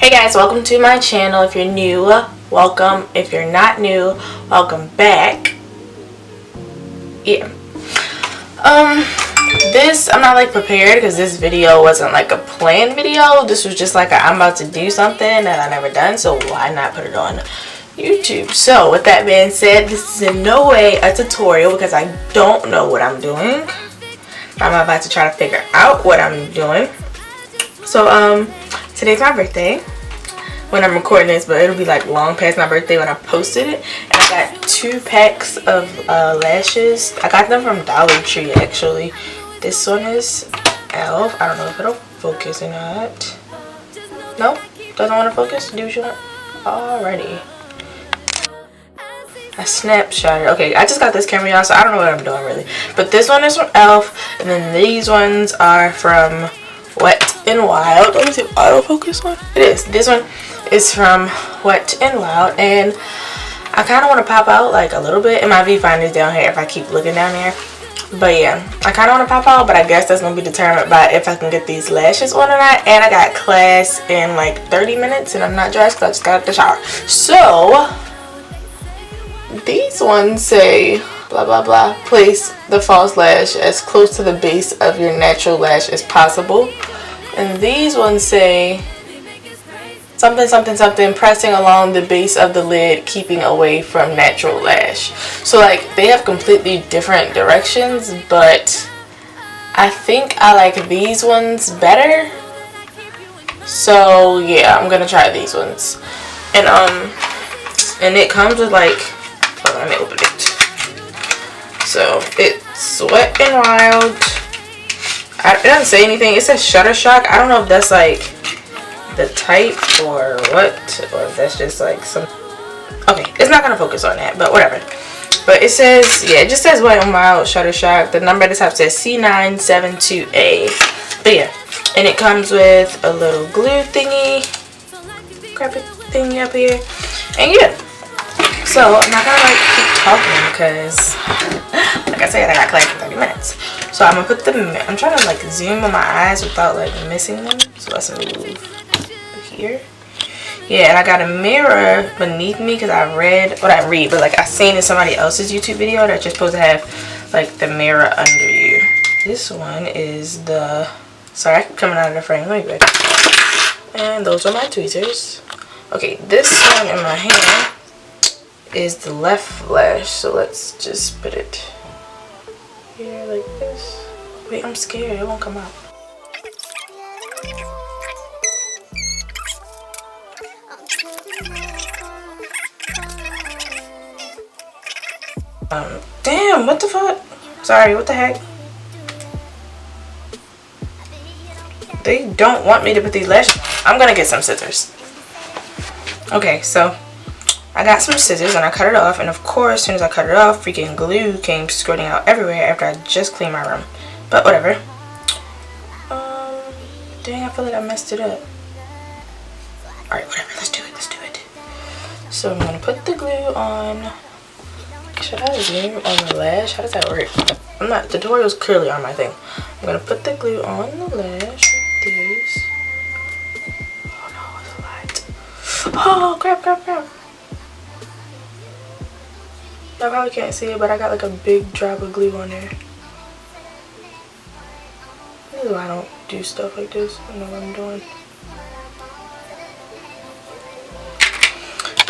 Hey guys, welcome to my channel. If you're new, welcome. If you're not new, welcome back. Yeah. I'm not like prepared because this video wasn't like a planned video. This was just like I'm about to do something that I never done, so why not put it on YouTube? So with that being said, this is in no way a tutorial because I don't know what I'm doing. I'm about to try to figure out what I'm doing. So today's my birthday when I'm recording this, but it'll be like long past my birthday when I posted it. And I got 2 packs of lashes. I got them from Dollar Tree actually. This one is e.l.f. I don't know if it'll focus or not. No? Doesn't want to focus? Do what you want? Alrighty. I snapshot it. Okay, I just got this camera on, so I don't know what I'm doing really. But this one is from e.l.f. and then these ones are from Wet n Wild. Let me see if autofocus one. It is. This one is from Wet n Wild, and I kind of want to pop out like a little bit. And my viewfinder's down here if I keep looking down there. But yeah, I kind of want to pop out, but I guess that's going to be determined by if I can get these lashes on or not. And I got class in like 30 minutes, and I'm not dressed because I just got out of the shower. So these ones say blah blah blah, place the false lash as close to the base of your natural lash as possible. And these ones say something something something, pressing along the base of the lid, keeping away from natural lash. So like they have completely different directions, but I think I like these ones better. So yeah, I'm gonna try these ones. And it comes with like, hold on, let me open it. So it's Wet n Wild. It doesn't say anything. It says Shutter Shock. I don't know if that's like the type or what, or if that's just like some. Okay, it's not gonna focus on that, but whatever. But it says, yeah, it just says Wet n Wild Shutter Shock. The number at the top says C972A. But yeah, and it comes with a little glue thingy, crappy thingy up here, and yeah. So I'm not gonna like keep talking because, like I said, I got class in 30 minutes. So I'm gonna put I'm trying to like zoom on my eyes without like missing them. So let's move here. Yeah, and I got a mirror beneath me because I read, well not read, but like I seen in somebody else's YouTube video that you're supposed to have like the mirror under you. This one is the, sorry I keep coming out of the frame, let me back. And those are my tweezers. Okay, this one in my hand is the left lash, so let's just put it here like this. Wait, I'm scared, it won't come out. Damn, what the fuck? Sorry, what the heck? They don't want me to put these lashes on. I'm gonna get some scissors. Okay, so I got some scissors and I cut it off, and of course as soon as I cut it off, freaking glue came squirting out everywhere after I just cleaned my room. But whatever. Dang, I feel like I messed it up. Alright, whatever, let's do it, let's do it. So I'm gonna put the glue on. Should I zoom on the lash? How does that work? I'm not, the tutorial's clearly on my thing. I'm gonna put the glue on the lash like this. Oh no, it's a light. Oh crap, crap, crap. I probably can't see it, but I got like a big drop of glue on there. This is why I don't do stuff like this. I don't know what I'm doing.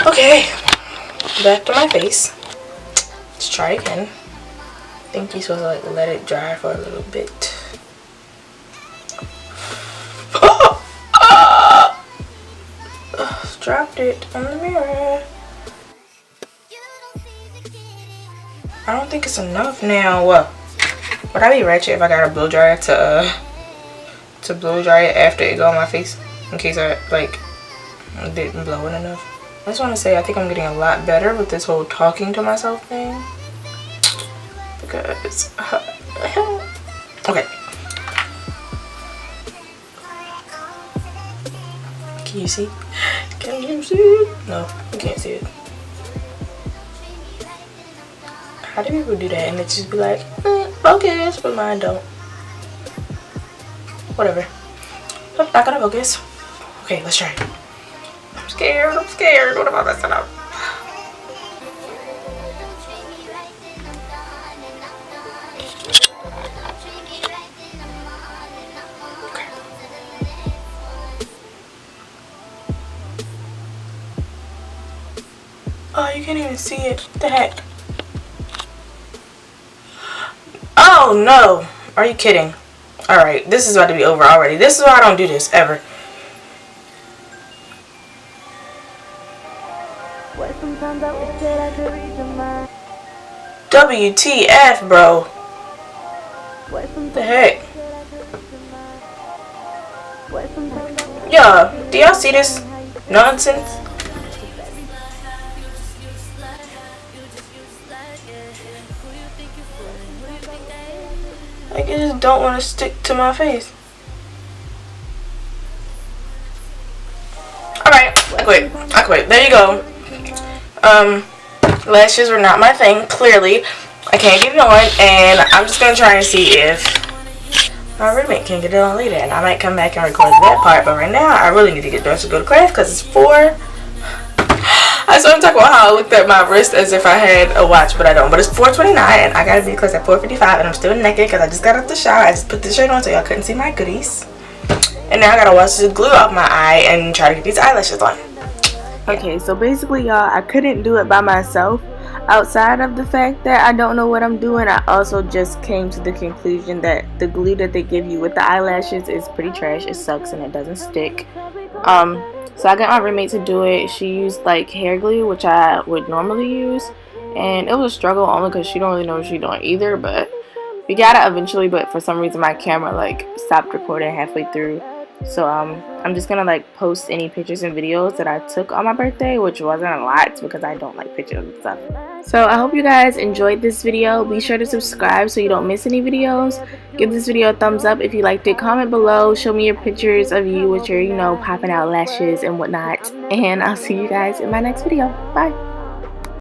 Okay, back to my face. Let's try again. I think you're supposed to like let it dry for a little bit. Dropped it on the mirror. I don't think it's enough now. Would I be ratchet if I got a blow dryer to blow dry it after it go on my face in case I like didn't blow it enough? I just want to say I think I'm getting a lot better with this whole talking to myself thing because okay. Can you see? Can you see it? No, you can't see it. How do people do that and it just be like, focus, but mine don't. Whatever. I'm not gonna focus. Okay, let's try. I'm scared. I'm scared. What if I mess it up? Oh, you can't even see it. What the heck? Oh no! Are you kidding? Alright, this is about to be over already. This is why I don't do this ever. WTF, bro? What the heck? Yo, do y'all see this nonsense? Like, I just don't want to stick to my face. Alright, I quit. There you go. Lashes were not my thing, clearly. I can't get it on, and I'm just going to try and see if my roommate can get it on later. And I might come back and record that part, but right now, I really need to get dressed to go to class, because it's 4. I started talking about how I looked at my wrist as if I had a watch, but I don't. But it's 4:29, and I gotta be close at 4:55, and I'm still naked because I just got out the shower. I just put this shirt on so y'all couldn't see my goodies. And now I gotta wash the glue off my eye and try to get these eyelashes on. Okay, so basically, y'all, I couldn't do it by myself. Outside of the fact that I don't know what I'm doing, I also just came to the conclusion that the glue that they give you with the eyelashes is pretty trash. It sucks and it doesn't stick. So I got my roommate to do it. She used like hair glue, which I would normally use, and it was a struggle only because she don't really know what she's doing either, but we got it eventually. But for some reason my camera like stopped recording halfway through, so I'm just gonna like post any pictures and videos that I took on my birthday, which wasn't a lot because I don't like pictures and stuff. So I hope you guys enjoyed this video. Be sure to subscribe so you don't miss any videos. Give this video a thumbs up if you liked it. Comment below. Show me your pictures of you with your, you know, popping out lashes and whatnot. And I'll see you guys in my next video. Bye.